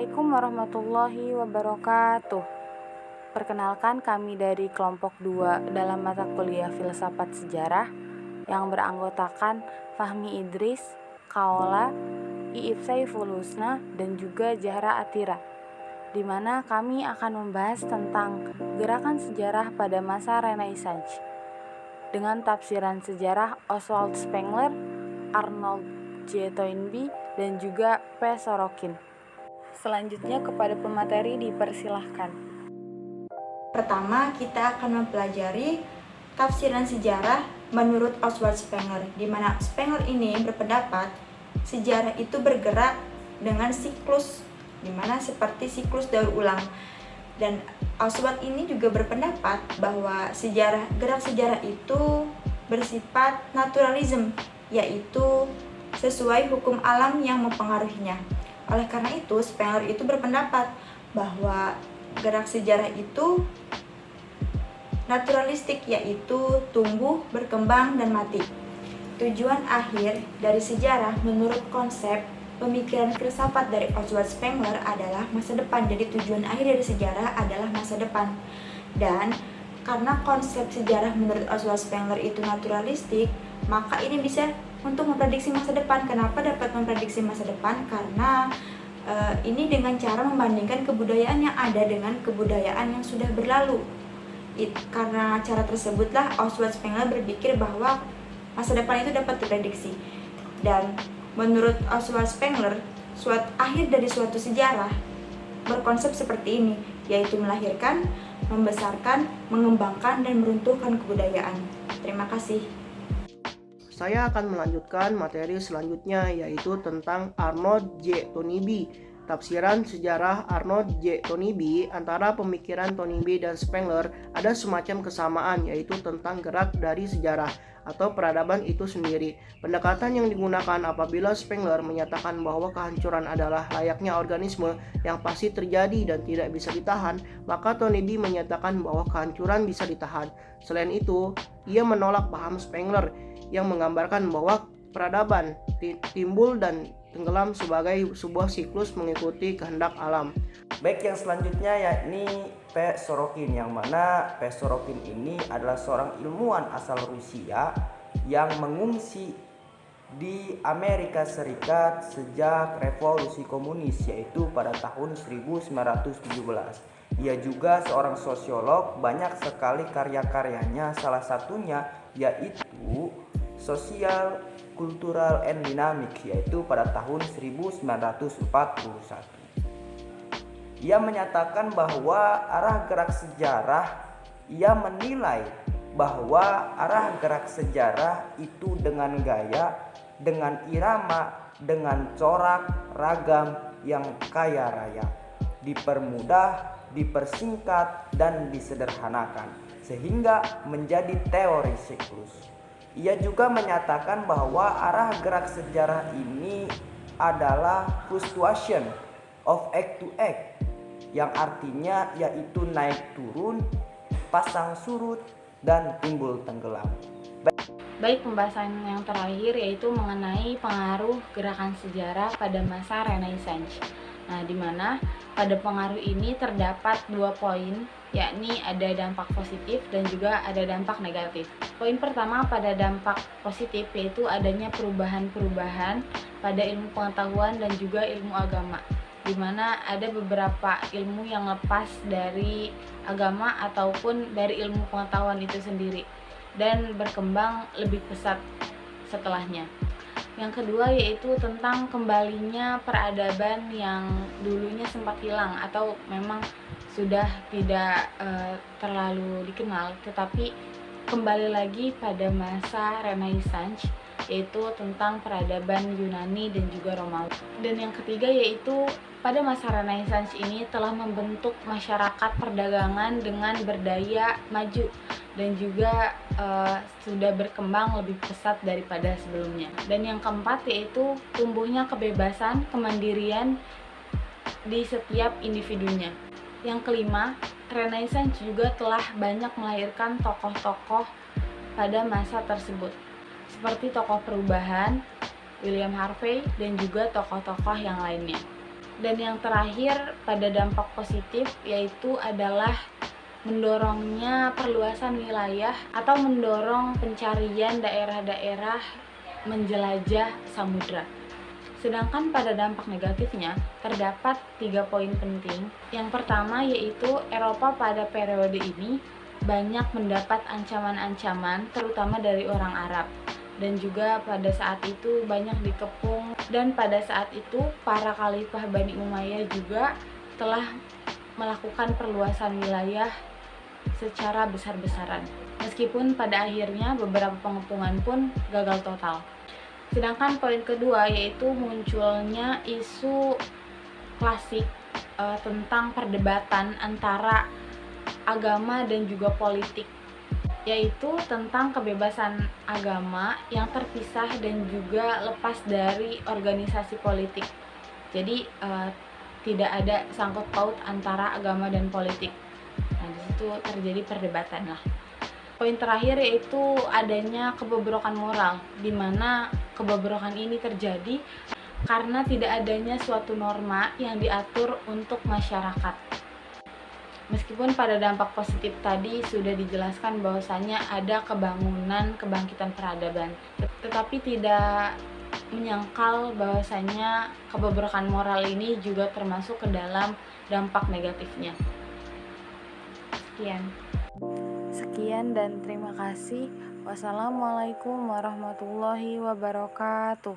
Assalamualaikum warahmatullahi wabarakatuh. Perkenalkan, kami dari kelompok 2 dalam mata kuliah Filsafat Sejarah yang beranggotakan Fahmi Idris, Kaola, Iip Saiful Husna, dan juga Zahra Atira, di mana kami akan membahas tentang gerakan sejarah pada masa Renaissance dengan tafsiran sejarah Oswald Spengler, Arnold J. Toynbee, dan juga P. Sorokin. Selanjutnya kepada pemateri dipersilahkan. Pertama, kita akan mempelajari tafsiran sejarah menurut Oswald Spengler, di mana Spengler ini berpendapat sejarah itu bergerak dengan siklus, di mana seperti siklus daur ulang. Dan Oswald ini juga berpendapat bahwa gerak sejarah itu bersifat naturalisme, yaitu sesuai hukum alam yang mempengaruhinya. Oleh karena itu, Spengler itu berpendapat bahwa gerak sejarah itu naturalistik, yaitu tumbuh, berkembang, dan mati. Tujuan akhir dari sejarah menurut konsep pemikiran filsafat dari Oswald Spengler adalah masa depan. Jadi tujuan akhir dari sejarah adalah masa depan. Dan karena konsep sejarah menurut Oswald Spengler itu naturalistik, maka ini bisa untuk memprediksi masa depan. Kenapa dapat memprediksi masa depan? Karena ini dengan cara membandingkan kebudayaan yang ada dengan kebudayaan yang sudah berlalu. Karena cara tersebutlah Oswald Spengler berpikir bahwa masa depan itu dapat diprediksi. Dan menurut Oswald Spengler, akhir dari suatu sejarah berkonsep seperti ini, yaitu melahirkan, membesarkan, mengembangkan, dan meruntuhkan kebudayaan. Terima kasih. Saya akan melanjutkan materi selanjutnya, yaitu tentang Arnold J. Toynbee. Tafsiran sejarah Arnold J. Toynbee. Antara pemikiran Toynbee dan Spengler ada semacam kesamaan, yaitu tentang gerak dari sejarah atau peradaban itu sendiri. Pendekatan yang digunakan apabila Spengler menyatakan bahwa kehancuran adalah layaknya organisme yang pasti terjadi dan tidak bisa ditahan, maka Toynbee menyatakan bahwa kehancuran bisa ditahan. Selain itu, ia menolak paham Spengler yang menggambarkan bahwa peradaban timbul dan tenggelam sebagai sebuah siklus mengikuti kehendak alam. Baik, yang selanjutnya yakni P. Sorokin, yang mana P. Sorokin ini adalah seorang ilmuwan asal Rusia yang mengungsi di Amerika Serikat sejak revolusi komunis, yaitu pada tahun 1917. Ia juga seorang sosiolog, banyak sekali karya-karyanya, salah satunya yaitu Social, Cultural, and Dynamic, yaitu pada tahun 1941. Ia menyatakan bahwa ia menilai bahwa arah gerak sejarah itu dengan gaya, dengan irama, dengan corak, ragam yang kaya raya, dipermudah, dipersingkat, dan disederhanakan, sehingga menjadi teori siklus. Ia juga menyatakan bahwa arah gerak sejarah ini adalah fluctuation of act to act, yang artinya yaitu naik turun, pasang surut, dan timbul tenggelam. Baik, pembahasan yang terakhir yaitu mengenai pengaruh gerakan sejarah pada masa Renaissance. Nah, di mana pada pengaruh ini terdapat 2 poin, yakni ada dampak positif dan juga ada dampak negatif. Poin pertama pada dampak positif yaitu adanya perubahan-perubahan pada ilmu pengetahuan dan juga ilmu agama, di mana ada beberapa ilmu yang lepas dari agama ataupun dari ilmu pengetahuan itu sendiri dan berkembang lebih pesat setelahnya. Yang kedua yaitu tentang kembalinya peradaban yang dulunya sempat hilang atau memang sudah tidak terlalu dikenal, tetapi kembali lagi pada masa Renaissance, yaitu tentang peradaban Yunani dan juga Romawi. Dan yang ketiga yaitu pada masa Renaissance ini telah membentuk masyarakat perdagangan dengan berdaya maju dan juga sudah berkembang lebih pesat daripada sebelumnya. Dan yang keempat yaitu tumbuhnya kebebasan, kemandirian di setiap individunya. Yang kelima, Renaissance juga telah banyak melahirkan tokoh-tokoh pada masa tersebut, seperti tokoh perubahan, William Harvey, dan juga tokoh-tokoh yang lainnya. Dan yang terakhir pada dampak positif yaitu adalah mendorongnya perluasan wilayah atau mendorong pencarian daerah-daerah menjelajah samudra. Sedangkan pada dampak negatifnya terdapat 3 poin penting. Yang pertama yaitu Eropa pada periode ini banyak mendapat ancaman-ancaman terutama dari orang Arab, dan juga pada saat itu banyak dikepung, dan pada saat itu para khalifah Bani Umayyah juga telah melakukan perluasan wilayah secara besar-besaran. Meskipun pada akhirnya beberapa pengepungan pun gagal total. Sedangkan poin kedua yaitu munculnya isu klasik tentang perdebatan antara agama dan juga politik, yaitu tentang kebebasan agama yang terpisah dan juga lepas dari organisasi politik. Jadi tidak ada sangkut paut antara agama dan politik. Nah, di situ terjadi perdebatan lah. Poin terakhir yaitu adanya kebobrokan moral, di mana kebobrokan ini terjadi karena tidak adanya suatu norma yang diatur untuk masyarakat. Meskipun pada dampak positif tadi sudah dijelaskan bahwasanya ada kebangkitan peradaban, tetapi tidak menyangkal bahwasanya kebobrokan moral ini juga termasuk ke dalam dampak negatifnya. Sekian dan terima kasih. Wassalamualaikum warahmatullahi wabarakatuh.